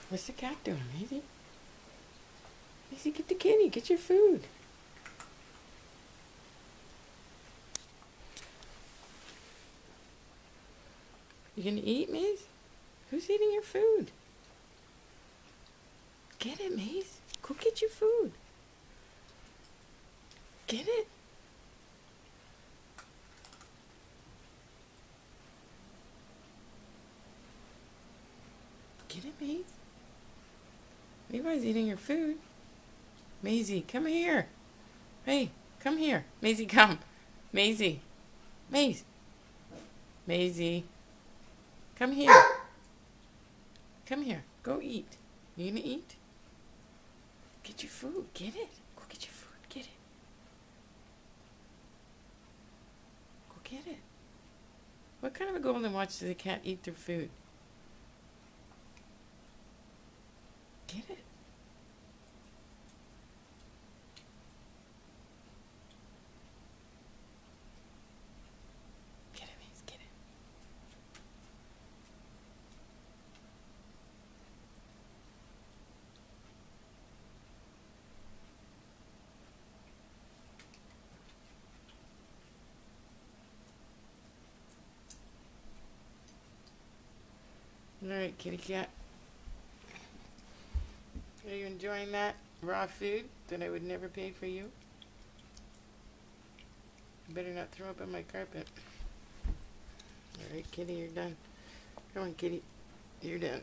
What's the cat doing, Maisie? Maisie, get the kitty. Get your food. You gonna eat, Maze? Who's eating your food? Get it, Maze. Go get your food. Get it. Get it, Maze. Levi's eating your food. Maisie, come here. Hey, come here. Maisie, come. Maisie. Maze. Maisie. Come here. Come here. Go eat. You gonna eat? Get your food. Get it. Go get your food. Get it. Go get it. What kind of a golden watch does a cat eat their food? Get it. Get it, Maze. Get it. All right, kitty cat. Are you enjoying that raw food that I would never pay for you? You better not throw up on my carpet. All right, kitty, you're done. Come on, kitty. You're done.